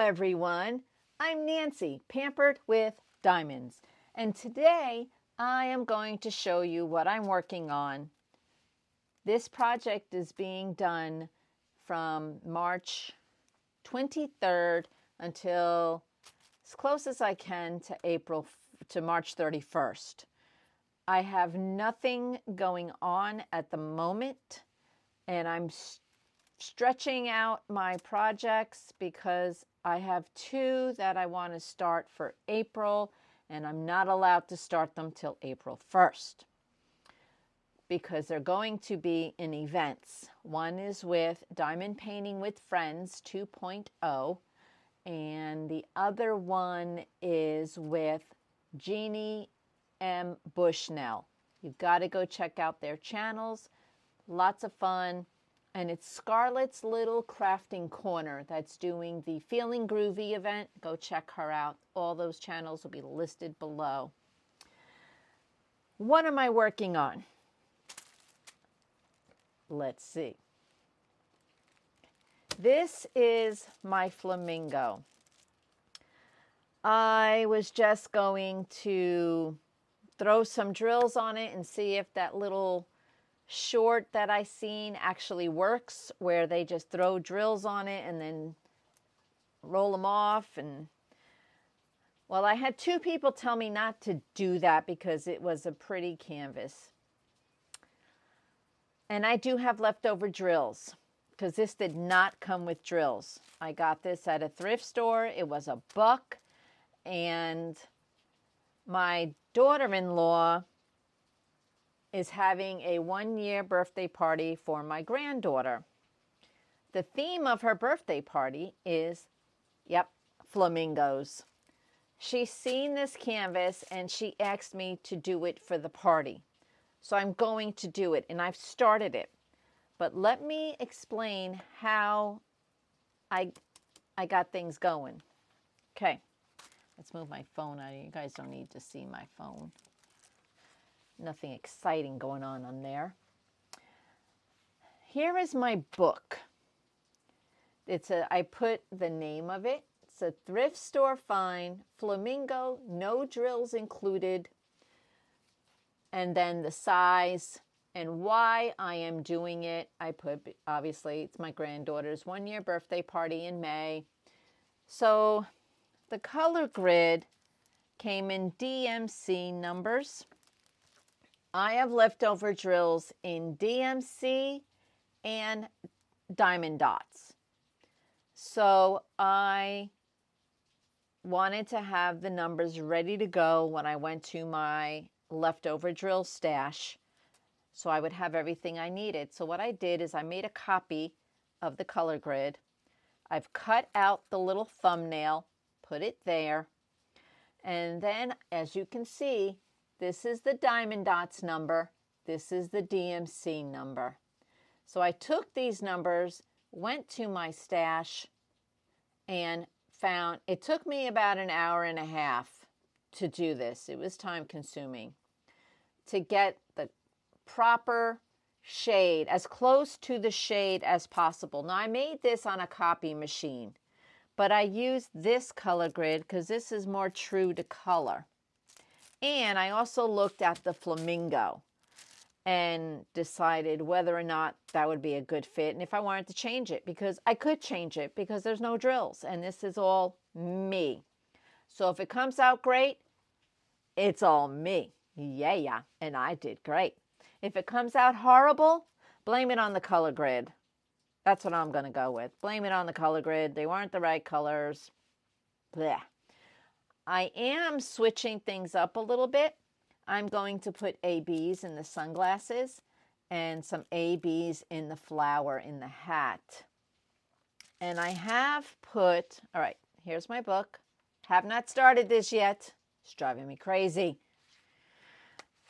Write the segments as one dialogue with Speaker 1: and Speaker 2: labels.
Speaker 1: everyone. I'm Nancy, Pampered with Diamonds, and today I am going to show you what I'm working on. This project is being done from March 23rd until as close as I can to March 31st. I have nothing going on at the moment, and I'm stretching out my projects because I have two that I want to start for April, and I'm not allowed to start them till April 1st because they're going to be in events. One is with Diamond Painting with Friends 2.0, and the other one is with Jeannie M. Bushnell. You've got to go check out their channels. Lots of fun. And it's Scarlett's Little Crafting Corner that's doing the Feeling Groovy event. Go check her out. All those channels will be listed below. What am I working on? Let's see. This is my Flamingo. I was just going to throw some drills on it and see if that little short that I seen actually works, where they just throw drills on it and then roll them off. And well, I had two people tell me not to do that because it was a pretty canvas. And I do have leftover drills because this did not come with drills. I got this at a thrift store. It was $1, and my daughter-in-law is having a 1-year birthday party for my granddaughter. The theme of her birthday party is, flamingos. She's seen this canvas and she asked me to do it for the party. So I'm going to do it, and I've started it. But let me explain how I got things going. Okay, let's move my phone out of here. You guys don't need to see my phone. Nothing exciting going on there. Here is my book. I put the name of it. It's a thrift store find, Flamingo, no drills included. And then the size and why I am doing it. I put, obviously, it's my granddaughter's 1-year birthday party in May. So the color grid came in DMC numbers. I have leftover drills in DMC and diamond dots. So I wanted to have the numbers ready to go when I went to my leftover drill stash, so I would have everything I needed. So what I did is I made a copy of the color grid. I've cut out the little thumbnail, put it there, and then as you can see, this is the diamond dots number. This is the DMC number. So I took these numbers, went to my stash, and found it took me about an hour and a half to do this. It was time consuming to get the proper shade, as close to the shade as possible. Now I made this on a copy machine, but I used this color grid because this is more true to color. And I also looked at the Flamingo and decided whether or not that would be a good fit and if I wanted to change it, because I could change it because there's no drills and this is all me. So if it comes out great, it's all me. Yeah, and I did great. If it comes out horrible, blame it on the color grid. That's what I'm going to go with. Blame it on the color grid. They weren't the right colors. Blech. I am switching things up a little bit. I'm going to put ABs in the sunglasses and some ABs in the flower in the hat. And I have put, all right, here's my book. Have not started this yet. It's driving me crazy.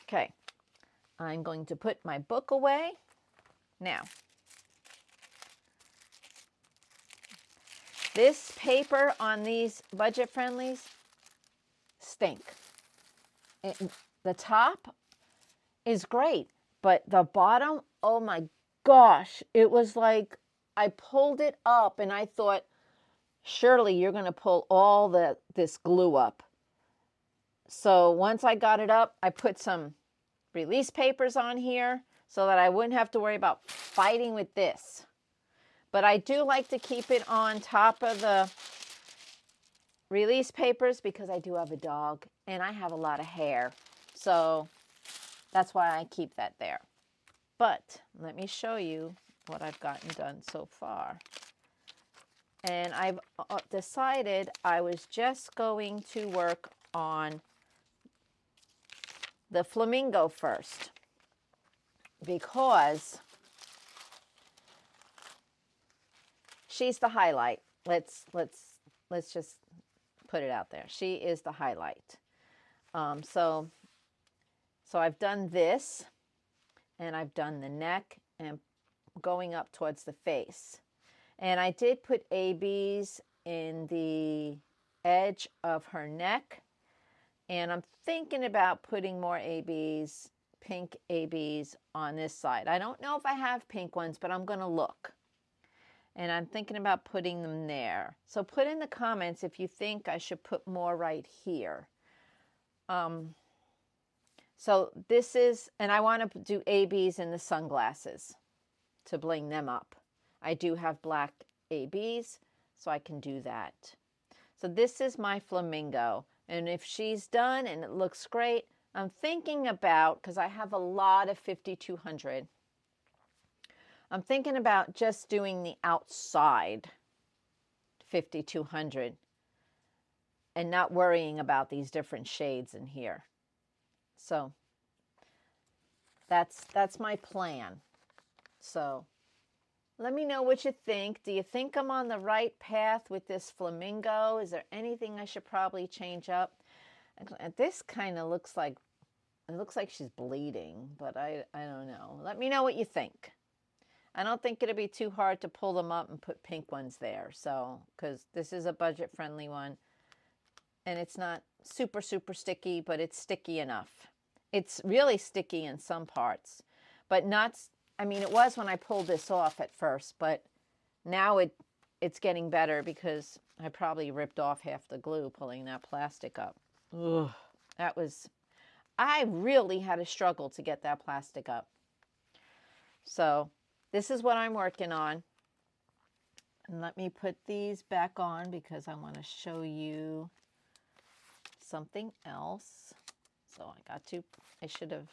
Speaker 1: Okay, I'm going to put my book away. Now, this paper on these budget friendlies stink. The top is great, but the bottom, oh my gosh, it was like I pulled it up and I thought, surely you're going to pull all this glue up. So once I got it up, I put some release papers on here so that I wouldn't have to worry about fighting with this. But I do like to keep it on top of the release papers because I do have a dog and I have a lot of hair. So that's why I keep that there. But let me show you what I've gotten done so far. And I've decided I was just going to work on the Flamingo first because she's the highlight. Let's just put it out there. She is the highlight. So I've done this, and I've done the neck and going up towards the face. And I did put ABs in the edge of her neck. And I'm thinking about putting more ABs, pink ABs on this side. I don't know if I have pink ones, but I'm going to look. And I'm thinking about putting them there. So put in the comments if you think I should put more right here. So this is, and I want to do ABs in the sunglasses to bling them up. I do have black ABs, so I can do that. So this is my Flamingo. And if she's done and it looks great, I'm thinking about, because I have a lot of 5200, I'm thinking about just doing the outside 5200 and not worrying about these different shades in here. So that's my plan. So let me know what you think. Do you think I'm on the right path with this Flamingo? Is there anything I should probably change up? This kind of looks like, it looks like she's bleeding, but I don't know. Let me know what you think. I don't think it'll be too hard to pull them up and put pink ones there. So, because this is a budget-friendly one. And it's not super, super sticky, but it's sticky enough. It's really sticky in some parts, but not, I mean, it was when I pulled this off at first, but now it's getting better because I probably ripped off half the glue pulling that plastic up. Ugh, that was, I really had a struggle to get that plastic up. So this is what I'm working on. And let me put these back on because I want to show you something else. So I should have,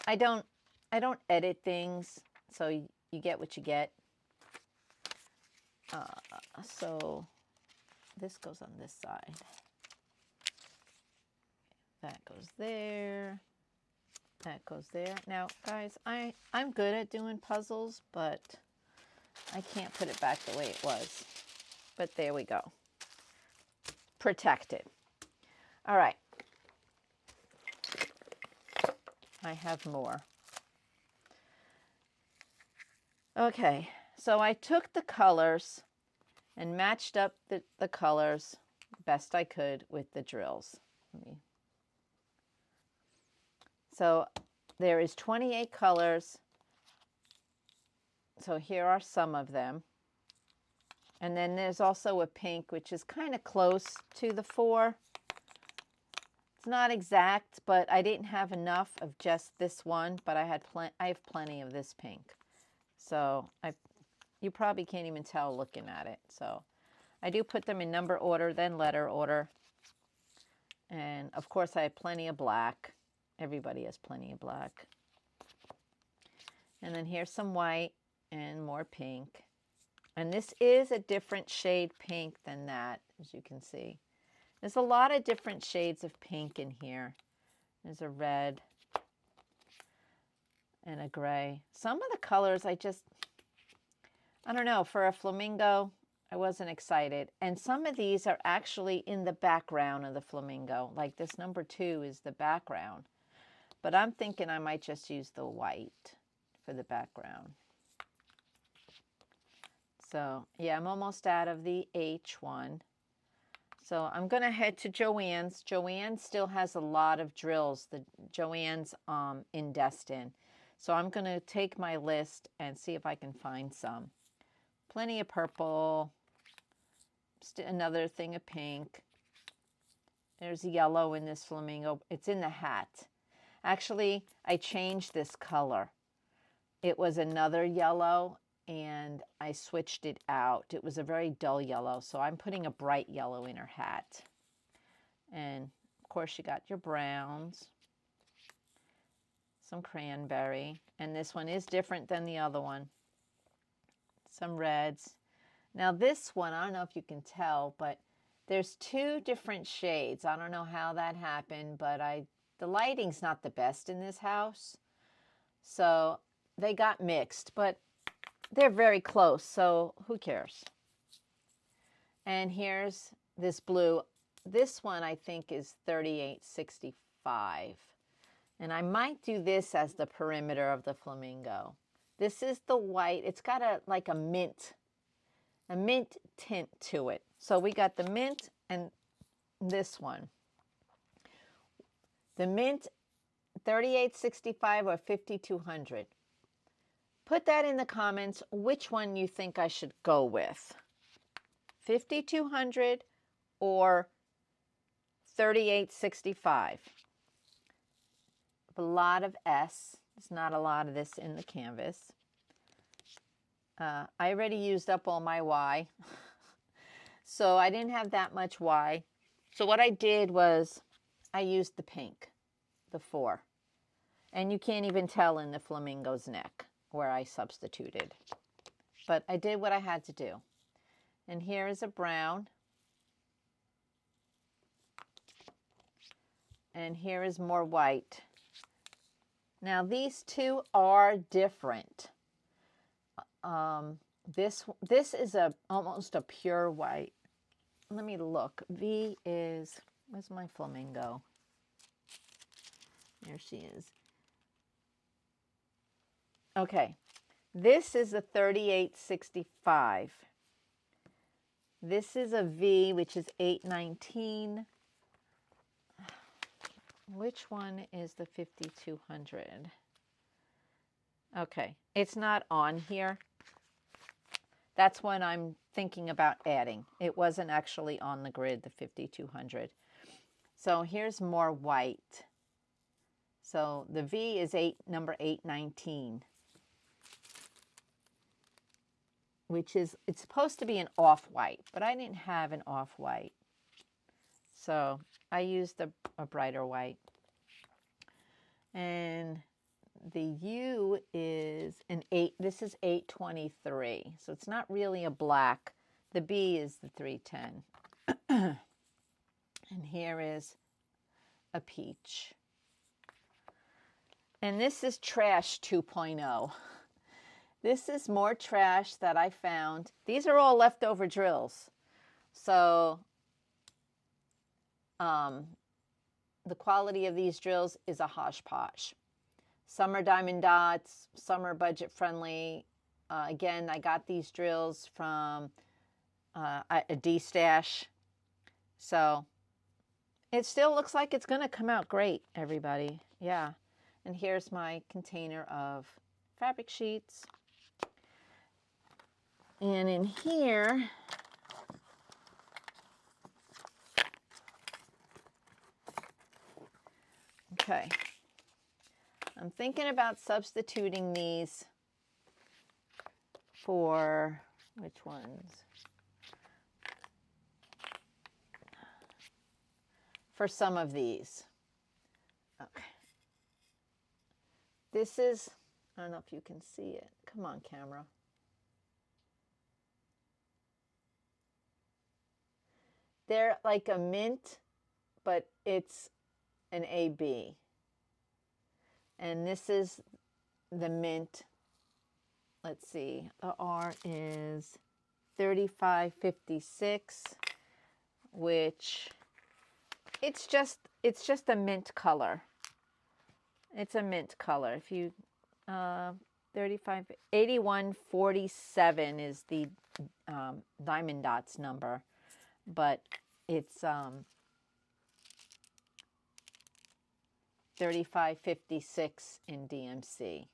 Speaker 1: I don't edit things, so you get what you get. So this goes on this side. That goes there. That goes there. Now, guys, I'm good at doing puzzles, but I can't put it back the way it was. But there we go. Protected. All right. I have more. Okay, so I took the colors and matched up the colors best I could with the drills. So there is 28 colors. So here are some of them. And then there's also a pink, which is kind of close to the 4. It's not exact, but I didn't have enough of just this one, but I have plenty of this pink. So you probably can't even tell looking at it. So I do put them in number order, then letter order. And of course I have plenty of black. Everybody has plenty of black. And then here's some white and more pink. And this is a different shade pink than that, as you can see. There's a lot of different shades of pink in here. There's a red and a gray. Some of the colors I don't know, for a Flamingo, I wasn't excited. And some of these are actually in the background of the Flamingo. Like this number 2 is the background. But I'm thinking I might just use the white for the background. So, yeah, I'm almost out of the H one. So I'm going to head to Joann's. Joann still has a lot of drills. Joann's in Destin. So I'm going to take my list and see if I can find some. Plenty of purple. another thing of pink. There's yellow in this flamingo. It's in the hat. Actually, I changed this color. It was another yellow, and I switched it out. It was a very dull yellow, so I'm putting a bright yellow in her hat. And, of course, you got your browns, some cranberry, and this one is different than the other one. Some reds. Now, this one, I don't know if you can tell, but there's two different shades. I don't know how that happened, but the lighting's not the best in this house. So they got mixed, but they're very close, so who cares? And here's this blue. This one I think is 3865. And I might do this as the perimeter of the flamingo. This is the white. It's got like a mint tint to it. So we got the mint and this one. The mint 3865 or 5200. Put that in the comments which one you think I should go with. 5200 or 3865. A lot of S. There's not a lot of this in the canvas. I already used up all my Y. So I didn't have that much Y. So what I did was I used the pink, the 4. And you can't even tell in the flamingo's neck where I substituted. But I did what I had to do. And here is a brown. And here is more white. Now these two are different. This is almost a pure white. Let me look. V is, where's my flamingo? There she is. Okay, this is a 3865. This is a V, which is 819. Which one is the 5200? Okay, it's not on here. That's when I'm thinking about adding. It wasn't actually on the grid, the 5200. So here's more white. So the V is number 819, which is, it's supposed to be an off-white, but I didn't have an off-white. So I used a brighter white. And the U is an 8. This is 823. So it's not really a black. The B is the 310. And here is a peach. And this is trash 2.0. This is more trash that I found. These are all leftover drills. So the quality of these drills is a hodgepodge. Some are diamond dots, some are budget friendly. Again, I got these drills from a D-stash. So it still looks like it's going to come out great, everybody. Yeah. And here's my container of fabric sheets. And in here, okay, I'm thinking about substituting these for, which ones? For some of these. Okay. This is, I don't know if you can see it. Come on, camera. They're like a mint, but it's an AB. And this is the mint. Let's see, the R is 3556, which it's just a mint color. It's a mint color. If you 8147 is the diamond dots number, but it's 3556 in DMC.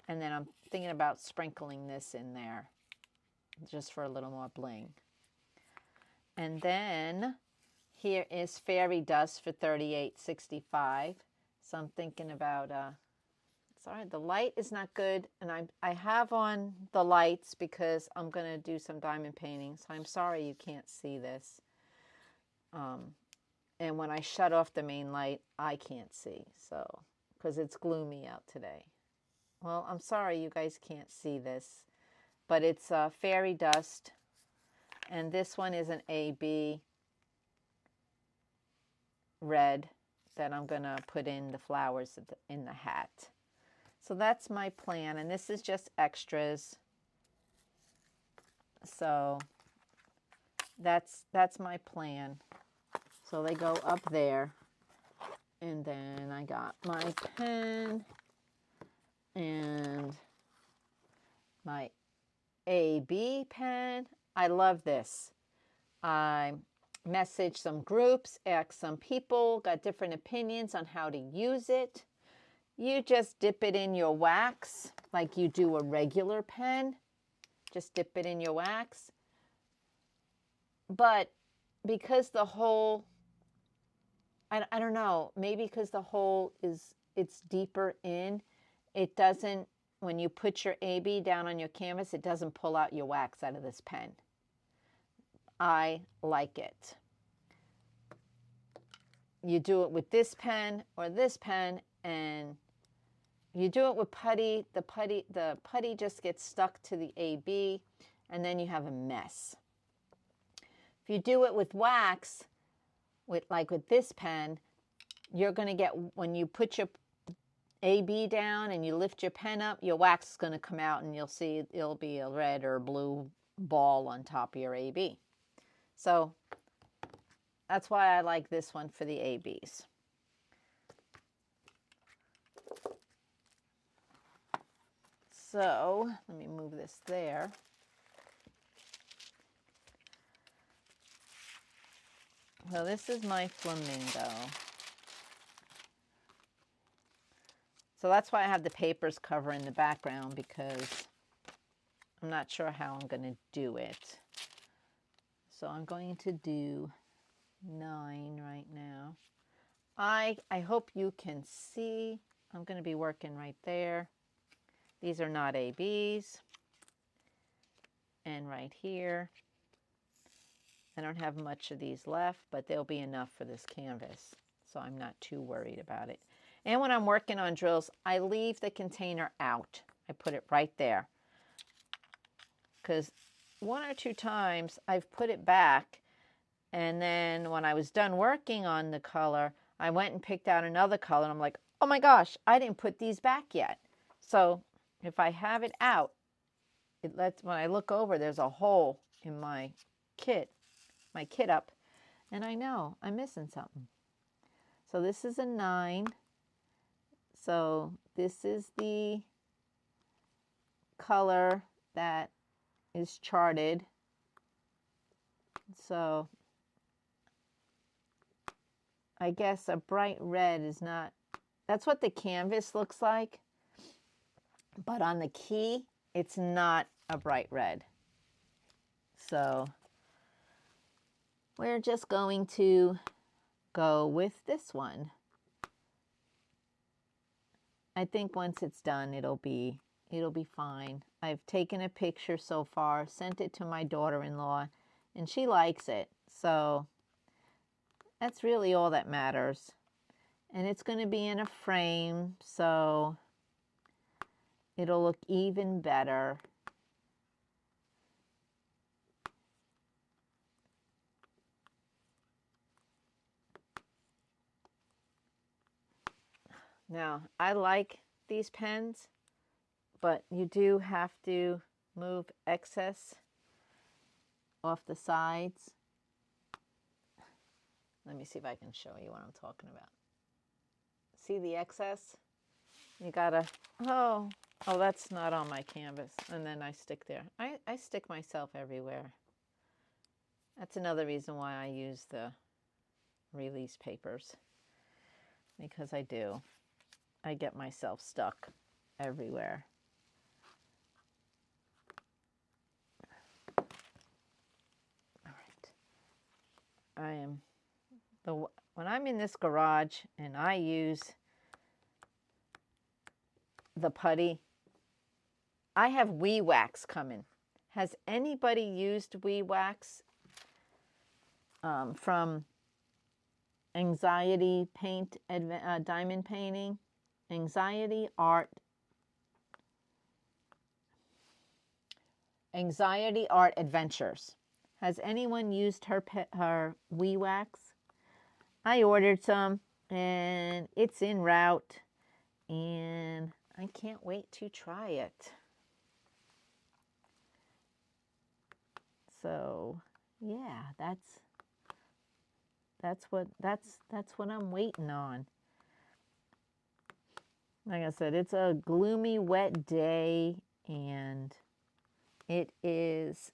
Speaker 1: And then I'm thinking about sprinkling this in there just for a little more bling. And then here is fairy dust for $38.65. So I'm thinking about, sorry, the light is not good. And I have on the lights because I'm going to do some diamond painting. So I'm sorry you can't see this. And when I shut off the main light, I can't see. So, because it's gloomy out today. Well, I'm sorry you guys can't see this. But it's fairy dust. And this one is an AB red that I'm going to put in the flowers in the hat. So that's my plan, and this is just extras. So that's my plan. So they go up there, and then I got my pen and my AB pen. I love this. I messaged some groups, asked some people, got different opinions on how to use it. You just dip it in your wax like you do a regular pen. Just dip it in your wax. But because the hole, I don't know, maybe because the hole it's deeper in, it doesn't, when you put your AB down on your canvas, it doesn't pull out your wax out of this pen. I like it. You do it with this pen or this pen, and you do it with putty. The putty just gets stuck to the AB, and then you have a mess. If you do it with wax, like with this pen, you're going to get, when you put your AB down and you lift your pen up, your wax is going to come out, and you'll see it'll be a red or blue ball on top of your AB. So that's why I like this one for the ABs. So let me move this there. So this is my Flamingo. So that's why I have the papers cover in the background, because I'm not sure how I'm going to do it. So I'm going to do 9 right now. I hope you can see. I'm going to be working right there. These are not ABs. And right here, I don't have much of these left, but they'll be enough for this canvas. So I'm not too worried about it. And when I'm working on drills, I leave the container out. I put it right there. Because 1 or 2 times I've put it back, and then when I was done working on the color, I went and picked out another color, and I'm like, oh my gosh, I didn't put these back yet. So if I have it out, it lets, when I look over, there's a hole in my kit up, and I know I'm missing something. So this is a 9. So this is the color that is charted. So I guess a bright red is not, that's what the canvas looks like. But on the key, it's not a bright red. So we're just going to go with this one. I think once it's done, it'll be fine. I've taken a picture so far, sent it to my daughter-in-law, and she likes it. So that's really all that matters. And it's going to be in a frame, so it'll look even better. Now, I like these pens, but you do have to move excess off the sides. Let me see if I can show you what I'm talking about. See the excess? You gotta, oh, that's not on my canvas. And then I stick there. I stick myself everywhere. That's another reason why I use the release papers, because I do. I get myself stuck everywhere. All right. when I'm in this garage and I use the putty, I have Wee Wax coming. Has anybody used Wee Wax from Anxiety Paint, Diamond Painting? Anxiety Art Adventures. Has anyone used her Wee Wax? I ordered some and it's en route and I can't wait to try it. So yeah, that's what I'm waiting on. Like I said, it's a gloomy, wet day and it is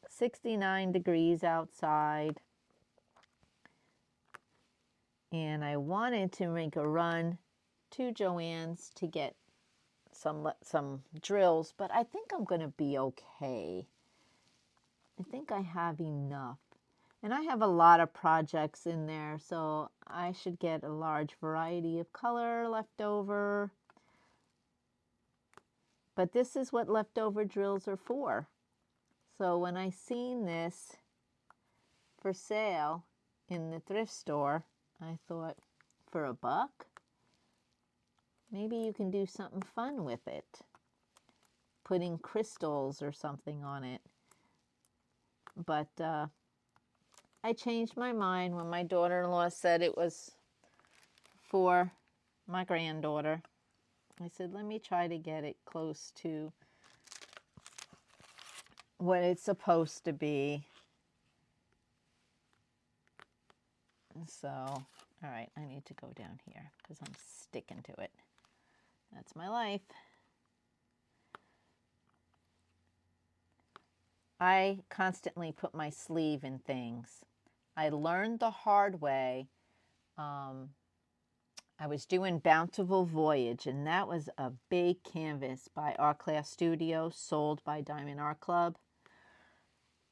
Speaker 1: 69 degrees outside. And I wanted to make a run to Joann's to get some drills, but I think I'm going to be okay. I think I have enough. And I have a lot of projects in there, so I should get a large variety of color left over. But this is what leftover drills are for. So when I seen this for sale in the thrift store, I thought, for $1, maybe you can do something fun with it. Putting crystals or something on it. But I changed my mind when my daughter-in-law said it was for my granddaughter. I said, let me try to get it close to what it's supposed to be. So, all right, I need to go down here because I'm sticking to it. That's my life. I constantly put my sleeve in things. I learned the hard way. I was doing Bountiful Voyage, and that was a big canvas by Art Class Studio, sold by Diamond Art Club.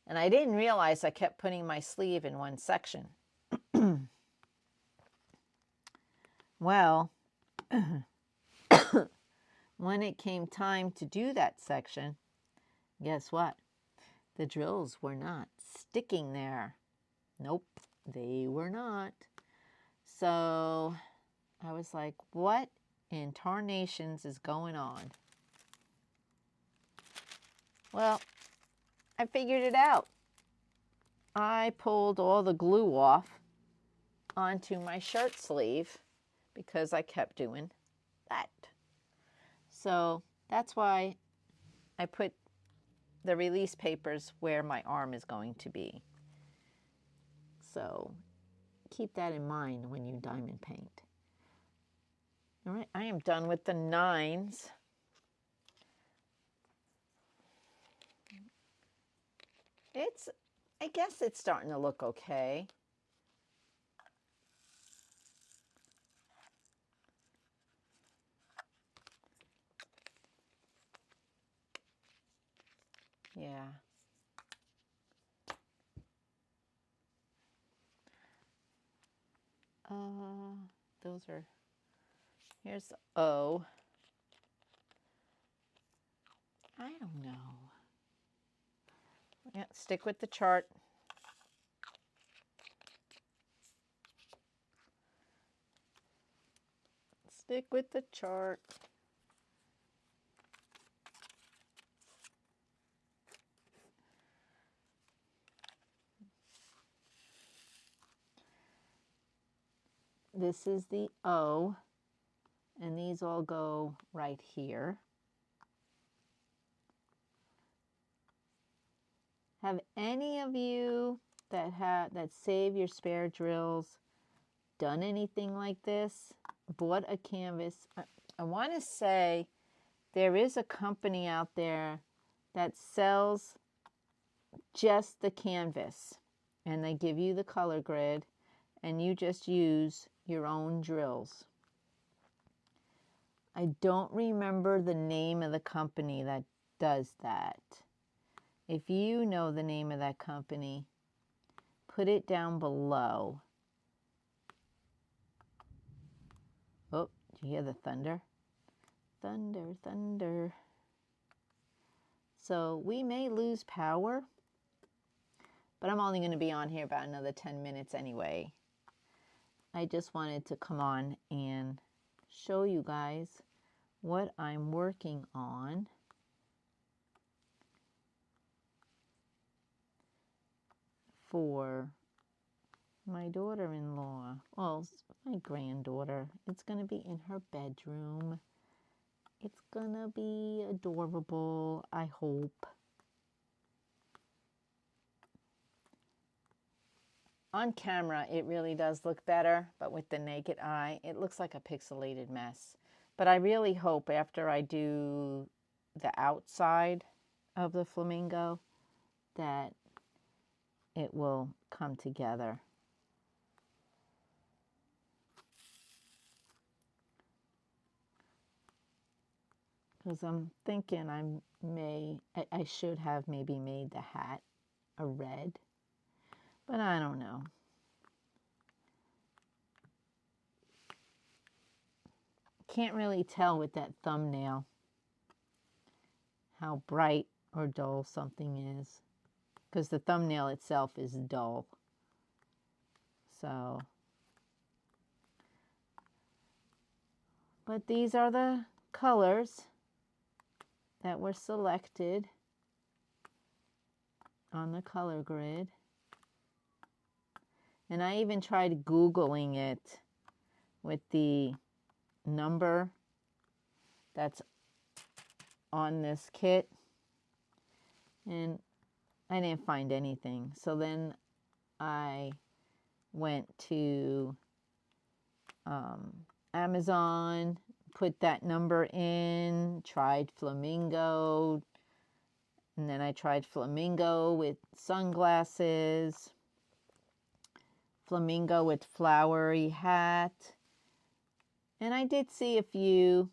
Speaker 1: And I didn't realize I kept putting my sleeve in one section. Well, when it came time to do that section, guess what? The drills were not sticking there. Nope, they were not. So I was like, what in tarnations is going on? Well, I figured it out. I pulled all the glue off onto my shirt sleeve because I kept doing that. So that's why I put the release papers where my arm is going to be. So keep that in mind when you diamond paint. All right, I am done with the 9s. I guess it's starting to look okay. Yeah. Those are, here's the O. I don't know. Yeah, stick with the chart. Stick with the chart. This is the O, and these all go right here. Have any of you that save your spare drills done anything like this? Bought a canvas? I want to say there is a company out there that sells just the canvas, and they give you the color grid, and you just use your own drills. I don't remember the name of the company that does that. If you know the name of that company, put it down below. Oh, did you hear the thunder? Thunder, thunder. So we may lose power, but I'm only going to be on here about another 10 minutes anyway. I just wanted to come on and show you guys what I'm working on for my daughter-in-law. Well, my granddaughter. It's going to be in her bedroom. It's going to be adorable, I hope. On camera, it really does look better, but with the naked eye, it looks like a pixelated mess. But I really hope after I do the outside of the flamingo that it will come together. Because I'm thinking I should have maybe made the hat a red, but I don't know. Can't really tell with that thumbnail how bright or dull something is, because the thumbnail itself is dull. So, but these are the colors that were selected on the color grid. And I even tried Googling it with the number that's on this kit, and I didn't find anything. So then I went to Amazon, put that number in, tried Flamingo, and then I tried Flamingo with sunglasses, Flamingo with flowery hat, and I did see a few,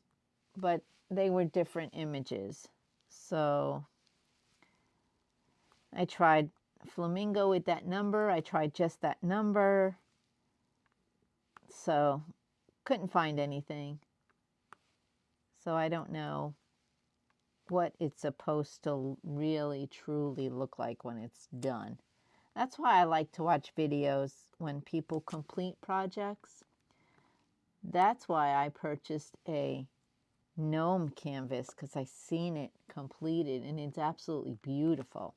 Speaker 1: but they were different images. So I tried Flamingo with that number, I tried just that number, so couldn't find anything. So I don't know what it's supposed to really truly look like when it's done. That's why I like to watch videos when people complete projects. That's why I purchased a gnome canvas, because I've seen it completed and it's absolutely beautiful.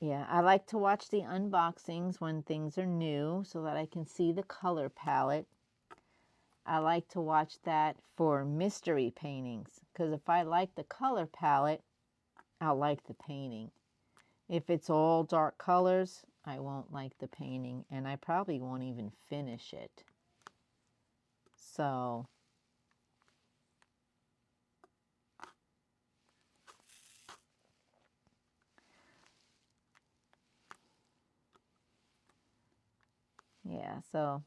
Speaker 1: Yeah, I like to watch the unboxings when things are new so that I can see the color palette. I like to watch that for mystery paintings, because if I like the color palette, I'll like the painting. If it's all dark colors, I won't like the painting, and I probably won't even finish it. So yeah, so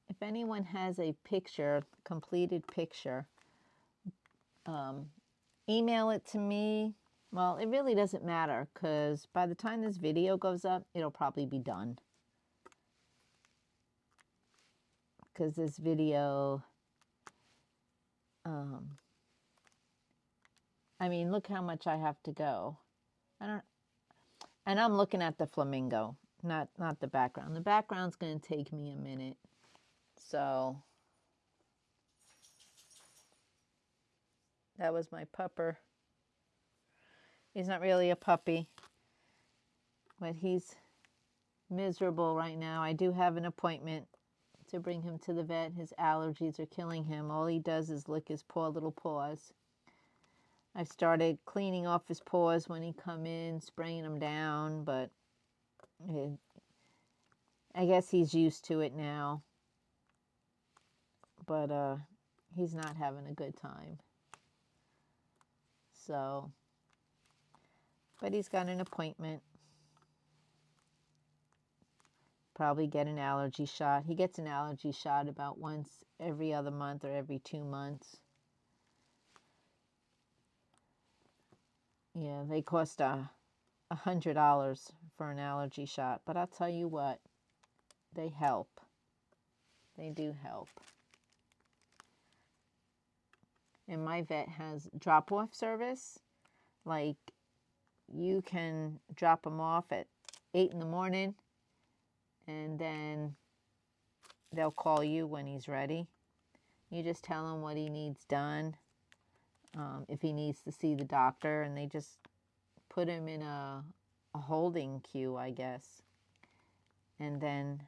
Speaker 1: if anyone has a picture, completed picture, email it to me. Well, it really doesn't matter, because by the time this video goes up, it'll probably be done. Because this video, I mean, look how much I have to go. And I'm looking at the flamingo, not the background. The background's going to take me a minute. So that was my pupper. He's not really a puppy, but he's miserable right now. I do have an appointment to bring him to the vet. His allergies are killing him. All he does is lick his poor little paws. I've started cleaning off his paws when he come in, spraying them down, but I guess he's used to it now. But he's not having a good time. So, but he's got an appointment. Probably get an allergy shot. He gets an allergy shot about once every other month or every 2 months. Yeah, they cost $100 for an allergy shot, but I'll tell you what, they help. They do help. And my vet has drop-off service. Like, you can drop them off at 8 in the morning, and then they'll call you when he's ready. You just tell him what he needs done. If he needs to see the doctor, and they just put him in a holding queue, I guess. And then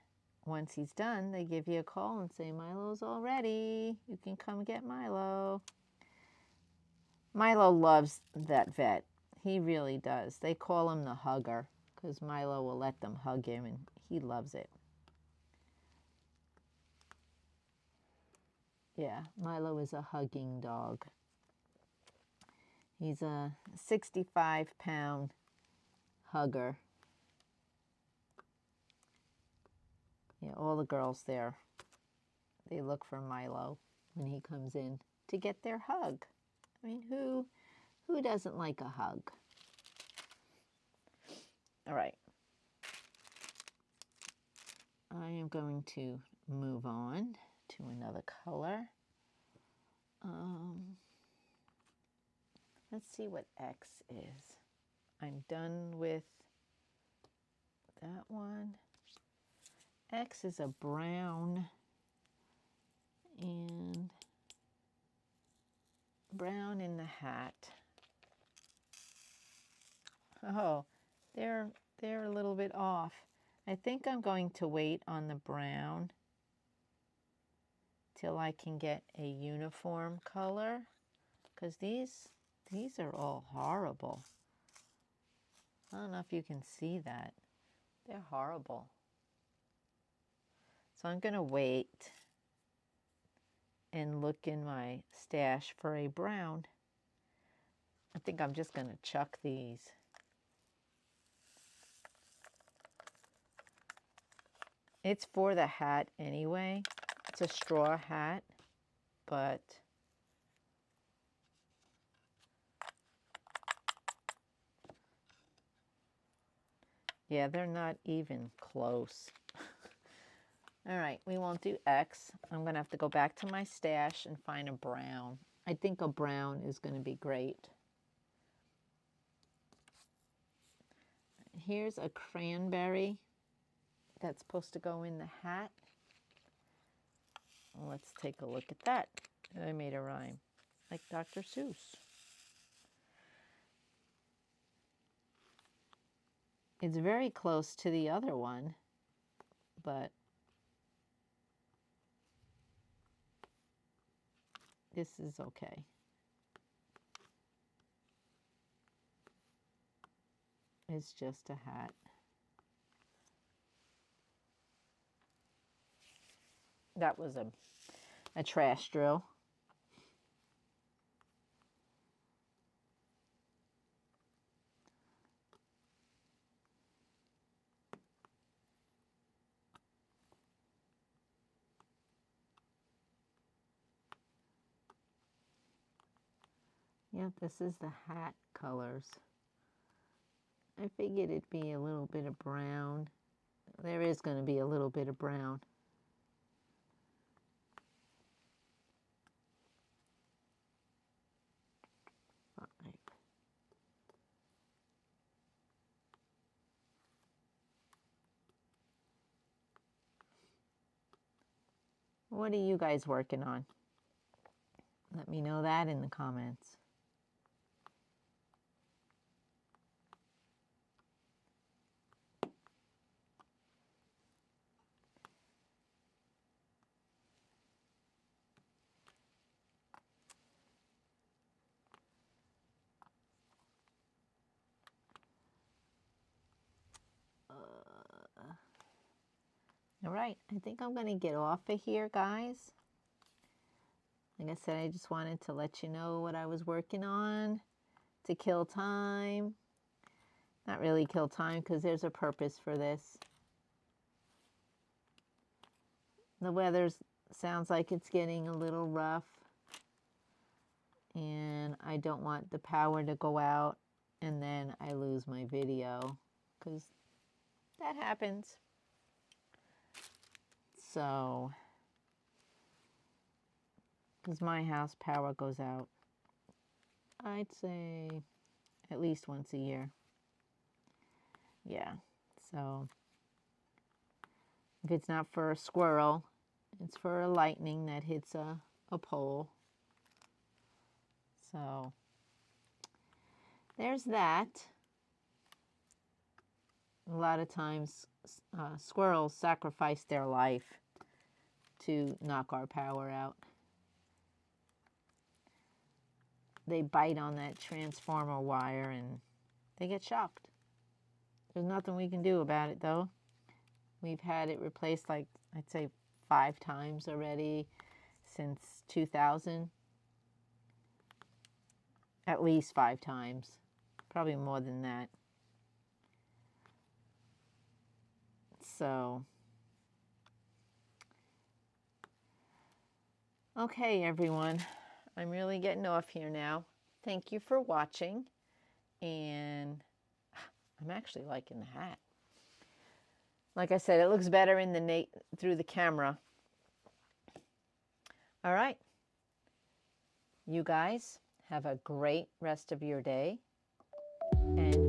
Speaker 1: once he's done, they give you a call and say, Milo's all ready. You can come get Milo. Milo loves that vet. He really does. They call him the hugger because Milo will let them hug him, and he loves it. Yeah, Milo is a hugging dog. He's a 65-pound hugger. Yeah, all the girls there, they look for Milo when he comes in to get their hug. I mean, who doesn't like a hug? All right. I am going to move on to another color. Let's see what X is. I'm done with that one. X is a brown, and brown in the hat. Oh, they're a little bit off. I think I'm going to wait on the brown till I can get a uniform color, because these are all horrible. I don't know if you can see that. They're horrible. So I'm going to wait and look in my stash for a brown. I think I'm just going to chuck these. It's for the hat anyway. It's a straw hat, but yeah, they're not even close. All right, we won't do X. I'm going to have to go back to my stash and find a brown. I think a brown is going to be great. Here's a cranberry that's supposed to go in the hat. Let's take a look at that. I made a rhyme, like Dr. Seuss. It's very close to the other one, but this is okay. It's just a hat. That was a trash drill. Yep, this is the hat colors. I figured it'd be a little bit of brown. There is going to be a little bit of brown. Right. What are you guys working on? Let me know that in the comments. All right, I think I'm going to get off of here, guys. Like I said, I just wanted to let you know what I was working on to kill time. Not really kill time, because there's a purpose for this. The weather sounds like it's getting a little rough, and I don't want the power to go out and then I lose my video, because that happens. So, because my house power goes out, I'd say at least once a year. Yeah, so if it's not for a squirrel, it's for a lightning that hits a pole. So there's that. A lot of times squirrels sacrifice their life to knock our power out. They bite on that transformer wire and they get shocked. There's nothing we can do about it though. We've had it replaced like, I'd say 5 times already since 2000. At least 5 times. Probably more than that. So, okay everyone. I'm really getting off here now. Thank you for watching. And I'm actually liking the hat. Like I said, it looks better in the through the camera. All right. You guys have a great rest of your day. And